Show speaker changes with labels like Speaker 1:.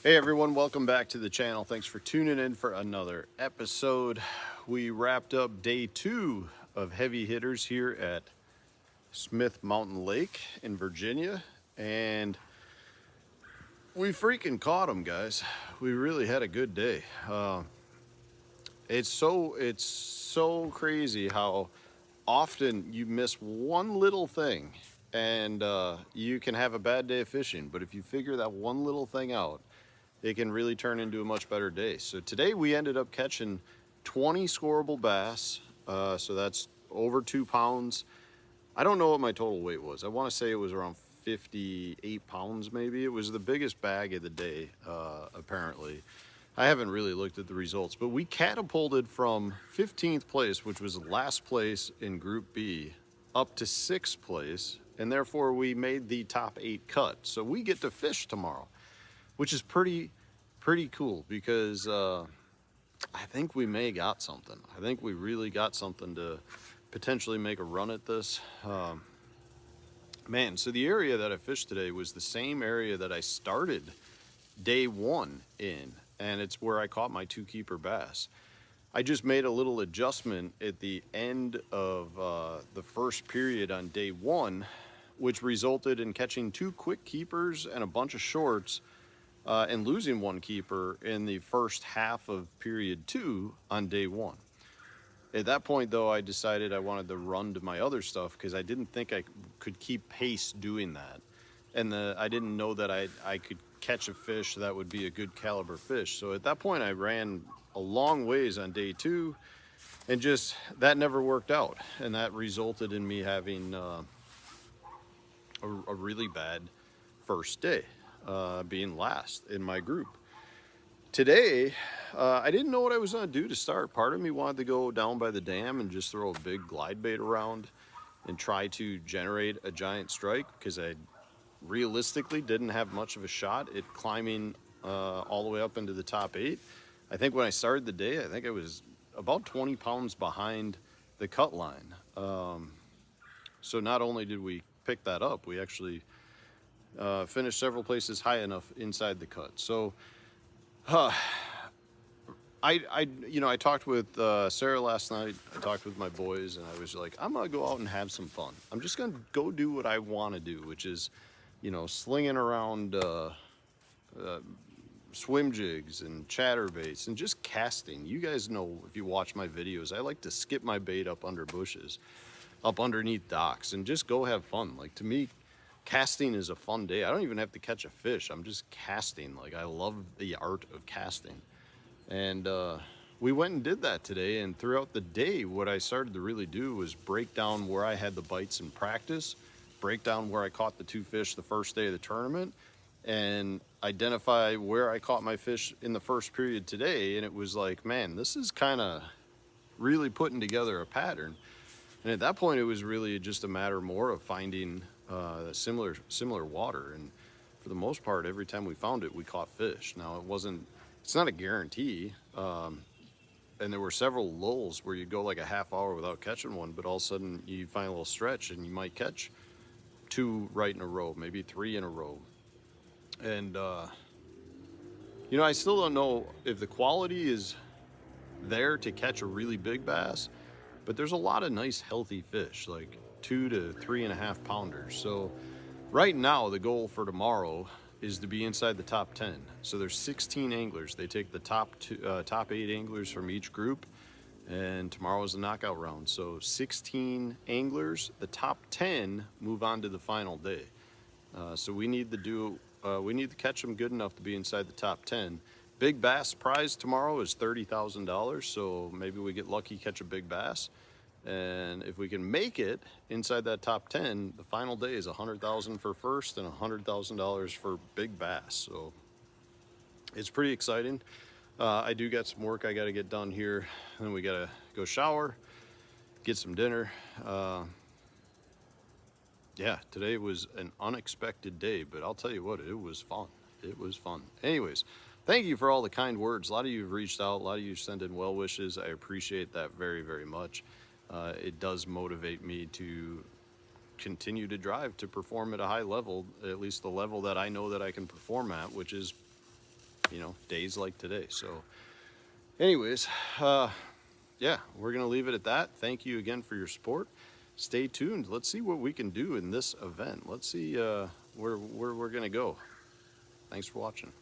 Speaker 1: Hey everyone, welcome back to the channel. Thanks for tuning in for another episode. We wrapped up day 2 of heavy hitters here at Smith Mountain Lake in Virginia, and we freaking caught them, guys. We really had a good day. It's so crazy how often you miss one little thing and you can have a bad day of fishing, but if you figure that one little thing out, it can really turn into a much better day. So today we ended up catching 20 scoreable bass. So that's over 2 pounds. I don't know what my total weight was. I want to say it was around 58 pounds maybe. It was the biggest bag of the day, apparently. I haven't really looked at the results, but we catapulted from 15th place, which was last place in Group B, up to 6th place, and therefore we made the top 8 cut. So we get to fish tomorrow, which is pretty cool because I think we may got something. I think we really got something to potentially make a run at this. Man, so the area that I fished today was the same area that I started day 1 in, and it's where I caught my 2-keeper bass. I just made a little adjustment at the end of the first period on day 1, which resulted in catching 2 quick keepers and a bunch of shorts, and losing 1 keeper in the first half of period 2 on day 1. At that point, though, I decided I wanted to run to my other stuff because I didn't think I could keep pace doing that. And I didn't know that I could catch a fish that would be a good caliber fish. So at that point, I ran a long ways on day 2, and just that never worked out. And that resulted in me having a really bad first day, being last in my group. Today, I didn't know what I was going to do to start. Part of me wanted to go down by the dam and just throw a big glide bait around and try to generate a giant strike, because I realistically didn't have much of a shot at climbing all the way up into the top 8. I think when I started the day, I think I was about 20 pounds behind the cut line. So not only did we pick that up, we actually finished several places high enough inside the cut. So I talked with Sara last night. I talked with my boys, and I was like, I'm gonna go out and have some fun. I'm just gonna go do what I want to do, which is, slinging around swim jigs and chatterbaits and just casting. You guys know, if you watch my videos, I like to skip my bait up under bushes, up underneath docks, and just go have fun. Like, to me, casting is a fun day. I don't even have to catch a fish. I'm just casting. Like, I love the art of casting. And we went and did that today. And throughout the day, what I started to really do was break down where I had the bites in practice, break down where I caught the 2 fish the first day of the tournament, and identify where I caught my fish in the first period today. And it was like, man, this is kind of really putting together a pattern. And at that point, it was really just a matter more of finding similar water. And for the most part, every time we found it, we caught fish. Now, it's not a guarantee. And there were several lulls where you go like a half hour without catching one, but all of a sudden you find a little stretch and you might catch 2 right in a row, maybe 3 in a row. And, I still don't know if the quality is there to catch a really big bass, but there's a lot of nice healthy fish, like 2 to 3.5 pounders. So right now the goal for tomorrow is to be inside the top 10. So there's 16 anglers. They take the top 8 anglers from each group, and tomorrow is the knockout round. So 16 anglers, the top 10 move on to the final day. So we need to catch them good enough to be inside the top 10. Big bass prize tomorrow is $30,000. So maybe we get lucky, catch a big bass. And if we can make it inside that top 10, the final day is $100,000 for first and $100,000 for big bass. So it's pretty exciting. I do got some work I got to get done here, and then we got to go shower, get some dinner. Yeah, today was an unexpected day, but I'll tell you what, it was fun. It was fun. Anyways, thank you for all the kind words. A lot of you have reached out. A lot of you sent in well wishes. I appreciate that very, very much. It does motivate me to continue to drive to perform at a high level, at least the level that I know that I can perform at, which is you know, days like today. So anyways, yeah, we're going to leave it at that. Thank you again for your support. Stay tuned. Let's see what we can do in this event. Let's see where we're going to go. Thanks for watching.